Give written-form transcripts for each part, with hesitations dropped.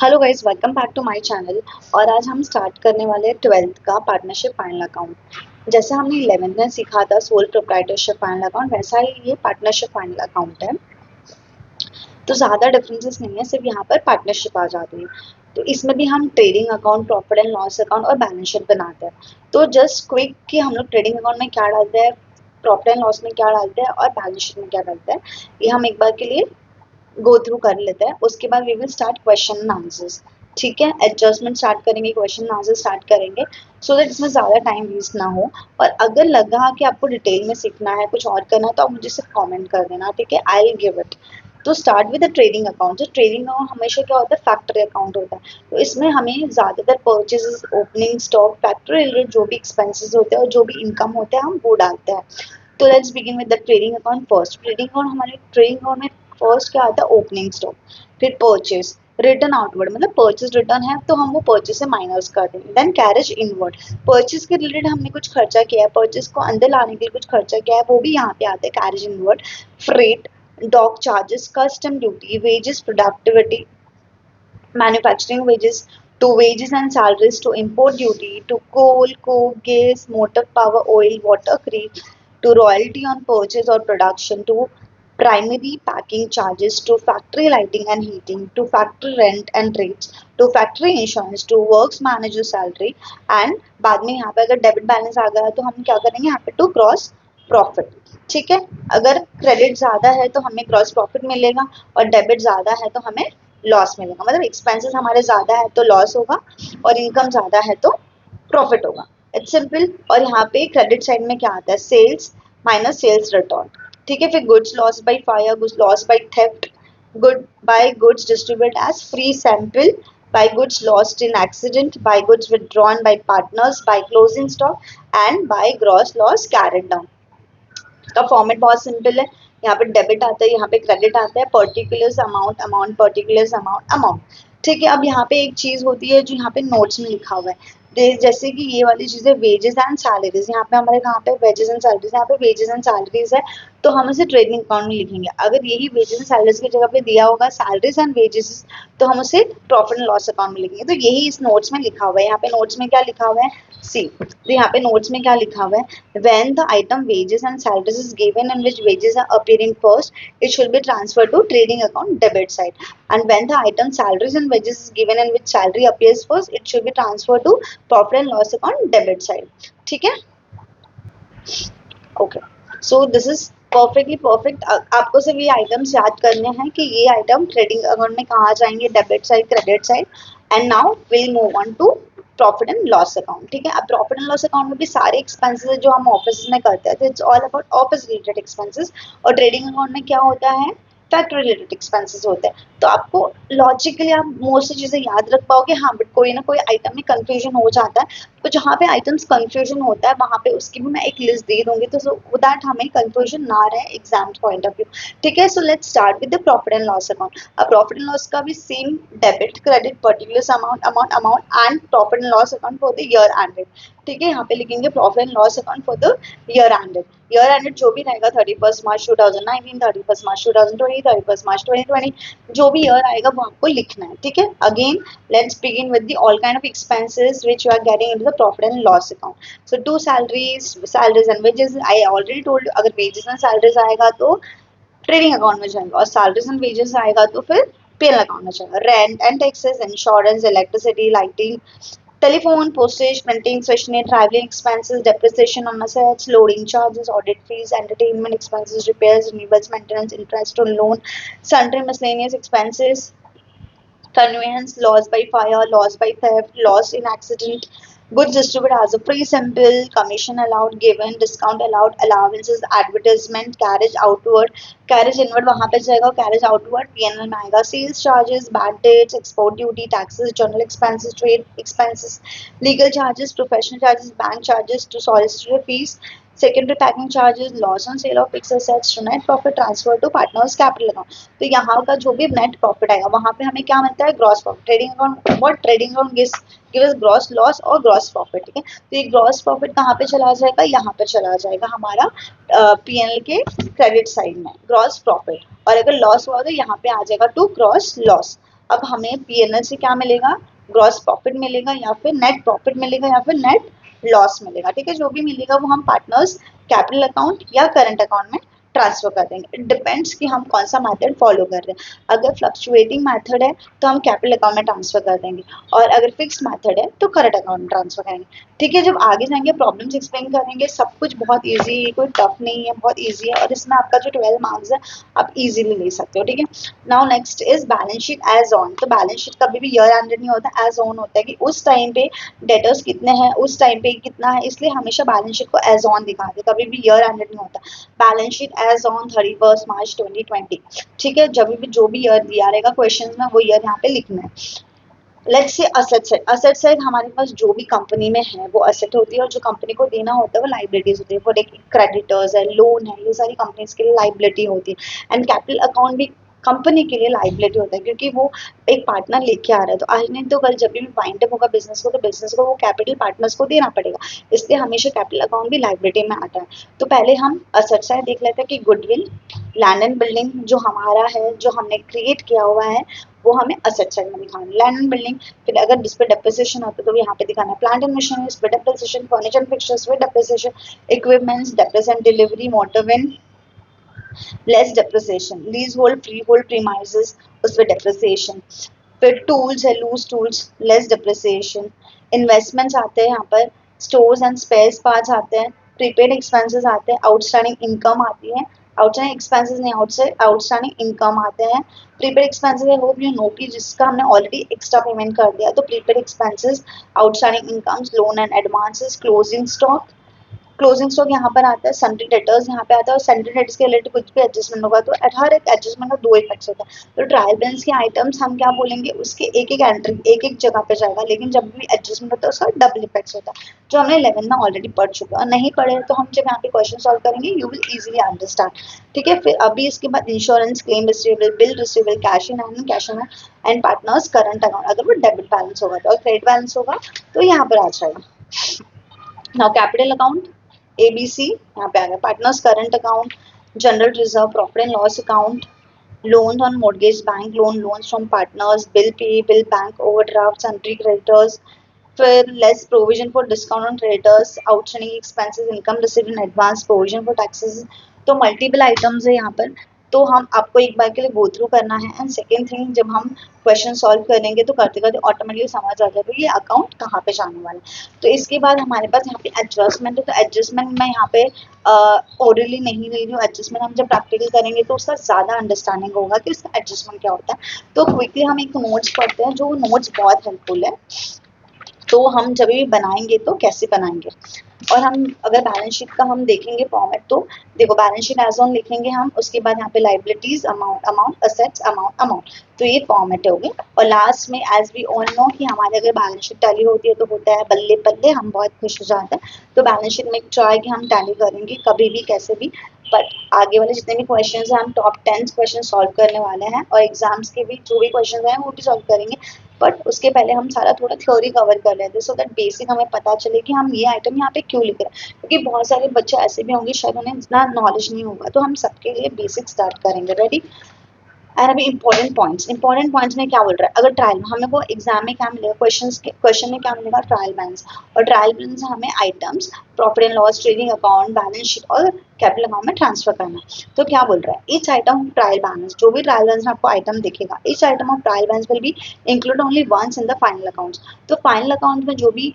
Hello guys, welcome back to my channel. और आज हम स्टार्ट करने वाले हैं 12th का पार्टनरशिप फाइनल अकाउंट। जैसे हमने 11th में सीखा था सोल प्रोप्राइटरशिप फाइनल अकाउंट, वैसा ही ये पार्टनरशिप फाइनल अकाउंट है। तो ज़्यादा डिफरेंसेस नहीं है, सिर्फ यहाँ पर पार्टनरशिप आ जाती है। तो इसमें भी हम trading account, profit and loss account और बैलेंस शीट बनाते हैं। तो जस्ट क्विक कि हम लोग ट्रेडिंग अकाउंट में क्या डालते हैं, प्रॉफिट एंड लॉस में क्या डालते हैं और बैलेंस शीट में क्या डालते हैं, ये हम एक बार के लिए गो थ्रू कर लेते हैं। उसके बाद we will start question and answers. ठीक है, एडजस्टमेंट स्टार्ट करेंगे, क्वेश्चन एंड आंसर स्टार्ट करेंगे, सो दैट इसमें ज़्यादा टाइम वेस्ट ना हो। और अगर लगा कि आपको डिटेल में सीखना है, कुछ और करना है, तो आप मुझे सिर्फ कमेंट कर देना, ठीक है, आई विल गिव इट। तो start with the trading account. जो ट्रेडिंग अकाउंट हमेशा क्या होता है, फैक्ट्री अकाउंट होता है। तो इसमें हमें ज़्यादातर purchases, opening stock, factory related जो भी एक्सपेंसेस होते हैं और जो भी इनकम होते हैं, हम वो डालते हैं। तो let's begin with the trading account first. Trading account, हमारे ट्रेडिंग अकाउंट में फर्स्ट क्या आता है, ओपनिंग स्टॉक, फिर परचेज, रिटर्न आउटवर्ड मतलब परचेज रिटर्न है तो हम वो परचेज से माइनस कर देंगे। देन कैरेज इनवर्ड, परचेज के रिलेटेड हमने कुछ खर्चा किया है, परचेज को अंदर लाने के लिए कुछ खर्चा किया है, वो भी यहाँ पे आते हैं carriage inward. Freight, dock charges, custom duty, wages, productivity, manufacturing wages, to wages and salaries, to import duty, to coal, coke, gas, motor power, oil, water creep, to royalty on purchase or production, to primary packing charges, to factory lighting and heating, to factory rent and rates, to factory insurance, to works manager salary। And बाद में यहाँ पे अगर debit balance आ गया तो हम क्या करेंगे यहाँ पे, टू क्रॉस प्रॉफिट। ठीक है, अगर क्रेडिट ज़्यादा है तो हमें क्रॉस प्रॉफिट मिलेगा और डेबिट ज़्यादा है तो हमें लॉस मिलेगा। मतलब एक्सपेंसेस हमारे ज़्यादा है तो लॉस होगा और इनकम ज़्यादा है तो प्रॉफिट होगा। It's simple. और यहाँ पे क्रेडिट साइड में क्या आता है, सेल्स माइनस सेल्स रिटर्न। ठीक है, फिर goods loss by fire, goods loss by theft, good by goods distributed as free sample, by goods lost in accident, by goods withdrawn by partners, by closing stock and by gross loss carried down। का format बहुत simple है। यहाँ पे debit आता है, यहाँ पे credit आता है, particulars amount, amount particulars amount, amount. ठीक है, अब यहाँ पे एक चीज होती है जो यहाँ पे नोट्स में लिखा हुआ है, जैसे कि ये वाली चीजें वेजेस एंड सैलरीज। यहाँ पे हमारे कहाँ पे वेजेस एंड सैलरीज, यहाँ पे वेजेस एंड सैलरीज है तो हम उसे ट्रेडिंग अकाउंट में लिखेंगे। अगर यही वेजेस एंड सैलरीज की जगह पे दिया होगा सैलरीज एंड वेजेस, तो हम उसे प्रॉफिट एंड लॉस अकाउंट में लिखेंगे। तो यही इस नोट्स में लिखा हुआ है। यहाँ पे नोट्स में क्या लिखा हुआ है, सी, तो यहाँ पे नोट्स में क्या लिखा हुआ है, when the item wages and salaries is given in which wages are appearing first, it should be transferred to trading account debit side, and when the item salaries and wages is given in which salary appears first, it should be transferred to profit and loss account debit side। ठीक है, okay, so this is perfectly perfect. आपको सिर्फ ये items याद करने हैं कि ये आइटम ट्रेडिंग अकाउंट में कहाँ जाएंगे, debit side, credit side. And now will move on to profit and loss account. ठीक है, अब प्रॉफिट एंड लॉस अकाउंट में भी सारे एक्सपेंसेस जो हम ऑफिस में करते हैं, it's all about office related expenses. और ट्रेडिंग अकाउंट में क्या होता है, फैक्ट्री रिलेटेड एक्सपेंसेस होते हैं। तो आपको लॉजिकली आप मोस्ट सी चीज़ें याद रख पाओगे। हाँ, बट कोई ना कोई आइटम में कंफ्यूजन हो जाता है, तो जहाँ पे आइटम्स कंफ्यूजन होता है वहाँ पे उसकी भी मैं एक लिस्ट दे दूंगी, तो सो दैट हमें कंफ्यूजन ना रहे एग्जाम पॉइंट ऑफ व्यू। ठीक है, so let's start with the profit and loss account. अब प्रॉफिट एंड लॉस का भी same, debit, credit, particular amount, amount, amount and profit and loss account for the year ended. ठीक है, यहाँ पे लिखेंगे profit and loss account for the year ended. Year ended जो भी रहेगा, 31 मार्च 2019, 31 मार्च 2020, 31 मार्च 2020, जो भी ईयर आएगा वो आपको लिखना है। ठीक है, again let's begin with the all kind of expenses which you are getting into the profit and loss account। So to salaries and wages, I already told you, अगर wages and salaries आएगा तो trading account में जाएगा और salaries and wages आएगा तो फिर PL account में जाएगा। Rent and taxes, insurance, electricity, lighting, telephone, postage, printing, stationery, traveling expenses, depreciation on assets, loading charges, audit fees, entertainment expenses, repairs, renewables, maintenance, interest on loan, sundry miscellaneous expenses, conveyance, loss by fire, loss by theft, loss in accident, goods distributed as a free sample, commission allowed, given, discount allowed, allowances, advertisement, carriage outward, carriage inward वहाँ पे जाएगा, carriage outward PNL में आएगा, sales charges, bad dates, export duty, taxes, general expenses, trade expenses, legal charges, professional charges, bank charges, to solicitor fees, secondary packing charges, loss on sale of fixed assets, to net profit transfer to partners capital account। तो यहाँ का जो भी net profit आएगा वहाँ पे हमें क्या मिलता है, gross profit. Trading account, what trading account gives gross loss और ग्रॉस प्रॉफिट। ठीक है, तो ये ग्रॉस प्रॉफिट कहाँ पे चला जाएगा, यहाँ पे चला जाएगा हमारा पीएनएल के क्रेडिट साइड में, ग्रॉस प्रॉफिट। और अगर लॉस हुआ तो यहाँ पे आ जाएगा टू ग्रॉस लॉस। अब हमें पीएनएल से क्या मिलेगा, ग्रॉस प्रॉफिट मिलेगा या फिर नेट प्रॉफिट मिलेगा या फिर नेट लॉस मिलेगा, ठीक है। जो भी मिलेगा वो हम पार्टनर्स कैपिटल अकाउंट या करंट अकाउंट में ट्रांसफर कर देंगे। इट डिपेंड्स कि हम कौन सा मेथड फॉलो कर रहे हैं। अगर फ्लक्चुएटिंग मेथड है तो हम कैपिटल अकाउंट में ट्रांसफर कर देंगे, और अगर फिक्स मेथड है तो करंट अकाउंट में ट्रांसफर करेंगे, ठीक है। जब आगे जाएंगे प्रॉब्लम्स एक्सप्लेन करेंगे, सब कुछ बहुत ईजी, कोई टफ नहीं है, बहुत ईजी है, और इसमें आपका जो 12 मार्क्स है आप इजीली ले सकते हो, ठीक है। Now next is balance sheet as on. तो बैलेंस शीट कभी भी ईयर एंडेड नहीं होता, एज ऑन होता है कि उस टाइम पे डेटर्स कितने हैं, उस टाइम पे कितना है, इसलिए हमेशा बैलेंस शीट को एज ऑन दिखाते, कभी भी ईयर एंडेड नहीं होता। बैलेंस शीट एज ऑन 31 मार्च 2020, ठीक है। जब भी जो भी ईयर दिया रहेगा क्वेश्चन में वो ईयर यहाँ पे लिखना है। Let's say asset side, asset side हमारे पास जो भी कंपनी में है वो असेट होती है, और जो कंपनी को देना होता है वो लाइबिलिटीज होती है। फॉर एक क्रेडिटर्स है, लोन है, ये सारी कंपनीज के लिए लाइबिलिटी होती है। एंड कैपिटल अकाउंट भी कंपनी के लिए लाइबिलिटी होता है, क्योंकि वो एक पार्टनर लेके आ रहा है, तो आज नहीं तो कल जब भी वाइंड अप होगा बिजनेस को, तो बिजनेस को वो कैपिटल पार्टनर्स को देना पड़ेगा, इसलिए हमेशा कैपिटल अकाउंट भी लाइबिलिटी में आता है। तो पहले हम असेट साइड देख लेते हैं कि गुडविल, लैंड एंड बिल्डिंग जो हमारा है, जो हमने क्रिएट किया हुआ है, वो हमें असेट साइड में दिखाना है। लैंड एंड बिल्डिंग, फिर अगर जिस पे डेप्रिसिएशन होता है तो यहाँ पे दिखाना है। प्लांट एंड मशीनरीज पे डेप्रिसिएशन, फर्नीचर एंड फिक्सचर्स पे depreciation, equipments depreciation, delivery, motor van less depreciation, lease hold, free hold premises उस पे डेप्रिसिएशन, फिर टूल्स है, loose tools less depreciation, investments आते हैं यहाँ पर, स्टोर्स एंड स्पेयर्स पार्ट्स आते हैं, प्रीपेड एक्सपेंसेस आते हैं, आउटस्टैंडिंग इनकम आती है, आउटस्टैंडिंग एक्सपेंसेस नहीं, आउटस्टैंडिंग इनकम आते हैं। प्रीपेड एक्सपेंसेस है, होप यू नो कि जिसका हमने ऑलरेडी एक्स्ट्रा पेमेंट कर दिया, तो prepaid expenses, outstanding incomes, loan and advances, closing stock, closing stock यहाँ पर आता है, सन्ड्री डेटर्स यहाँ पे आता है, और सन्ड्री डेटर्स के रिलेटेड कुछ भी एडजस्टमेंट होगा तो हर एक एडजस्टमेंट का दो इफेक्ट्स होता है। तो ट्रायल बैलेंस के आइटम्स हम क्या बोलेंगे, उसके एक एक एंट्री एक एक जगह पे जाएगा, लेकिन जब भी एडजस्टमेंट होता है उसका डबल इफेक्ट्स होता है, जो हमने 11 में ऑलरेडी पढ़ चुके हैं। और नहीं पढ़े तो हम जब यहाँ पे क्वेश्चन सॉल्व करेंगे यू विल इजीली अंडरस्टैंड, ठीक है। फिर अभी इसके बाद insurance claim receivable, bill receivable, cash in hand, cash in and partners current account, अगर वो डेबिट बैलेंस होगा तो, और क्रेडिट बैलेंस होगा तो यहाँ पर आ जाएगा। नाउ कैपिटल अकाउंट ABC यहाँ पे आ गया, partners current account, general reserve, profit and loss account, loan on mortgage, bank loan, loans from partners, bill pay, bill, bank overdraft, sundry creditors, फिर less provision for discount on creditors, outstanding expenses, income received in advance, provision for taxes. तो multiple items है यहाँ पर, तो हम आपको एक बार के लिए गो थ्रू करना है, एंड सेकेंड थिंग जब हम क्वेश्चन सॉल्व करेंगे तो करते करते ऑटोमेटिकली समझ आ जाएगा ये अकाउंट कहाँ पे जाने वाला है। तो इसके बाद हमारे पास यहाँ पे एडजस्टमेंट है, तो एडजस्टमेंट मैं यहाँ पे ओरली नहीं ले रही हूँ, एडजस्टमेंट हम जब प्रैक्टिकल करेंगे तो उसका ज़्यादा अंडरस्टैंडिंग होगा कि उसका एडजस्टमेंट क्या होता है। तो क्विकली हम एक नोट्स पढ़ते हैं, जो नोट्स बहुत हेल्पफुल है। तो हम जब भी बनाएंगे तो कैसे बनाएंगे, और हम अगर बैलेंस शीट का हम देखेंगे फॉर्मेट, तो देखो बैलेंस शीट एज ऑन लिखेंगे हम, उसके बाद यहाँ पे liabilities, amount, amount, assets, amount, amount, तो ये फॉर्मेट हो गए। और लास्ट में एज वी ऑल नो कि हमारे अगर बैलेंस शीट टैली होती है तो होता है बल्ले बल्ले, हम बहुत खुश हो जाते हैं। तो बैलेंस शीट में ट्राई कि हम टैली करेंगे कभी भी कैसे भी, बट आगे वाले जितने भी क्वेश्चंस हैं हम टॉप 10 क्वेश्चन सॉल्व करने वाले हैं, और एग्जाम्स के भी जो भी क्वेश्चन हैं वो भी सॉल्व करेंगे। बट उसके पहले हम सारा थोड़ा थ्योरी कवर कर लेते हैं, सो दैट बेसिक हमें पता चले कि हम ये आइटम यहाँ पे क्यों लिख रहे हैं, क्योंकि बहुत सारे बच्चे ऐसे भी होंगे शायद उन्हें इतना नॉलेज नहीं होगा, तो हम सबके लिए बेसिक स्टार्ट करेंगे। रेडी? एंड अभी इंपॉर्टेंट पॉइंट्स में क्या बोल रहा है, अगर ट्रायल में हमें वो एग्जाम में क्या मिलेगा, क्वेश्चन में क्या मिलेगा, ट्रायल बैलेंस, और ट्रायल बैलेंस हमें items profit and loss, trading account, balance sheet और कैपिटल अकाउंट में ट्रांसफर करना है। तो क्या बोल रहा है, each item of trial balance, जो भी ट्रायल बैलेंस में आपको आइटम दिखेगा, each item of trial balance will be include only once in the final accounts. तो फाइनल अकाउंट में जो भी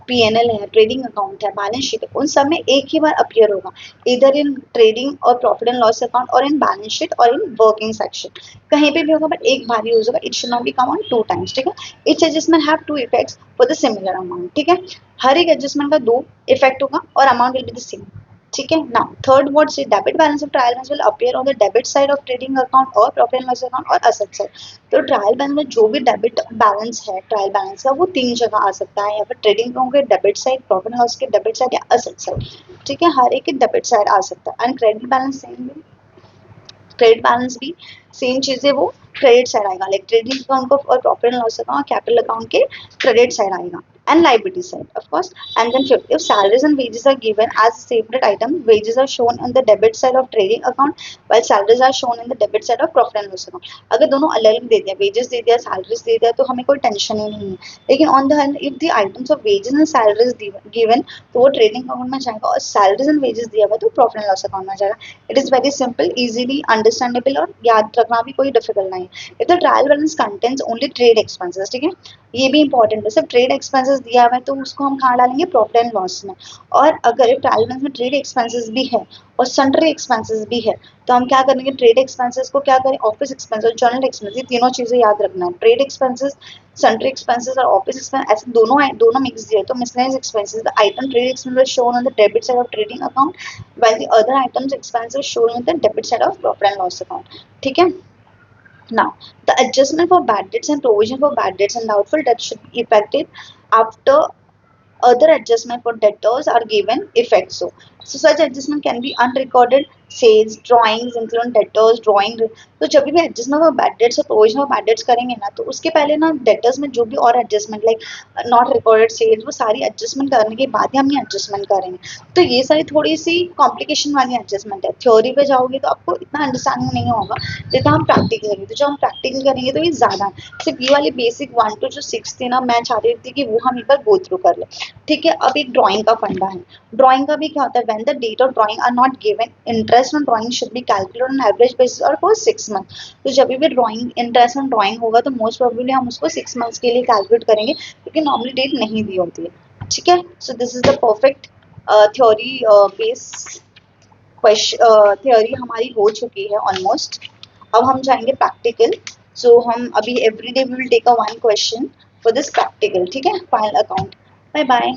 पीएनएल है, ट्रेडिंग अकाउंट है, बैलेंस शीट है, उन सब में एक ही बार अपीयर होगा, इधर इन ट्रेडिंग और प्रॉफिट एंड लॉस अकाउंट, और इन बैलेंस शीट, और इन वर्किंग सेक्शन, कहीं पे भी होगा, बट एक बार यूज होगा। It should not be come on two times, ठीक है। Each adjustment have two effects for the similar amount, ठीक है। हर एक एडजस्टमेंट का दो इफेक्ट होगा और amount will be the same, ठीक है। नाउ थर्ड वर्ड से debit balance of trial balance will appear on the debit side of trading account और प्रॉफिट एंड लॉस अकाउंट और असेट साइड। तो ट्रायल बैलेंस में जो भी डेबिट बैलेंस है ट्रायल बैलेंस का, वो तीन जगह आ सकता है, या फिर ट्रेडिंग अकाउंट के debit side, profit and loss के डेबिट साइड, या असेट साइड, ठीक है। हर एक के डेबिट साइड आ सकता है। And credit balance same, credit balance भी सेम चीज़ है, वो क्रेडिट साइड आएगा, लाइक ट्रेडिंग अकाउंट को और profit and loss account, capital account के क्रेडिट साइड आएगा। and liability side, of course. And then fifth, if salaries and wages are given as separate item, wages are shown on the debit side of trading account while salaries are shown in the debit side of profit and loss account. अगर दोनों अलग अलग दे दिया, wages दे दिया, salaries दे दिया, तो हमें कोई टेंशन ही नहीं है. लेकिन on the hand, if the items of wages and salaries given, तो वो ट्रेडिंग अकाउंट में जाएगा, और सैलरीज एंड वेजेस दिया हुआ तो प्रॉफिट एंड लॉस अकाउंट में जाएगा. It is very simple, easily understandable, और याद रखना भी कोई डिफिकल्ट नहीं है. If the trial balance contents only trade expenses, ठीक है, ये भी इंपॉर्टेंट है. सिर्फ ट्रेड एक्सपेंसेस दिया हुआ है तो उसको हम कहाँ डालेंगे, प्रॉफिट एंड लॉस में. और अगर ट्रायल बैलेंस में ट्रेड एक्सपेंसेस भी है और सन्ड्री एक्सपेंसेस भी है, तो हम क्या करेंगे, ट्रेड एक्सपेंसेस को क्या करें, ऑफिस एक्सपेंस और जनरल एक्सपेंस, ये तीनों चीजें याद रखना है. ट्रेड एक्सपेंसेस, सन्ड्री एक्सपेंसेस और ऑफिस एक्सपेंस, ऐसे दोनों मिक्स दिए तो miscellaneous expenses, the item trade expenses shown on the debit side of trading account while the other items expenses shown on the debit side of profit and loss account. ठीक है. Now, the adjustment for bad debts and provision for bad debts and doubtful debts should be effected after other adjustment for debtors are given effect. So such adjustment can be unrecorded sales, drawings, including debtors, drawing. तो जब भी adjustment और bad debts और provision और bad debts करेंगे ना, तो उसके पहले ना डेटर्स में जो भी और adjustment like not recorded sales, वो सारी एडजस्टमेंट करने के बाद ही हम ये एडजस्टमेंट करेंगे. तो ये सारी थोड़ी सी कॉम्प्लिकेशन वाली एडजस्टमेंट है. थ्योरी पे जाओगे तो आपको इतना अंडरस्टैंडिंग नहीं होगा जितना हम प्रैक्टिकल करेंगे. तो जब हम प्रैक्टिकल करेंगे तो ये ज़्यादा है. सिर्फ ये वाली बेसिक 1 to जो 6 थी ना, मैं चाहती थी कि वो हम एक बार गो थ्रू कर ले. ठीक है. अब एक ड्राइंग का फंडा है. ड्राइंग का भी क्या होता है, when the date of drawing are not given, interest on drawing should be calculated on average basis और फॉर 6 मंथ. तो जब भी ड्राइंग इंटरेस्ट ऑन ड्राइंग होगा तो मोस्ट प्रोबेबली हम उसको 6 मंथ्स के लिए कैलकुलेट करेंगे, क्योंकि नॉर्मली डेट नहीं दी होती है. ठीक है. So this is the perfect theory base question. Theory हमारी हो चुकी है ऑलमोस्ट. अब हम जाएंगे प्रैक्टिकल. सो हम अभी every day we will take a one question for this practical. ठीक है. Final account. Bye bye.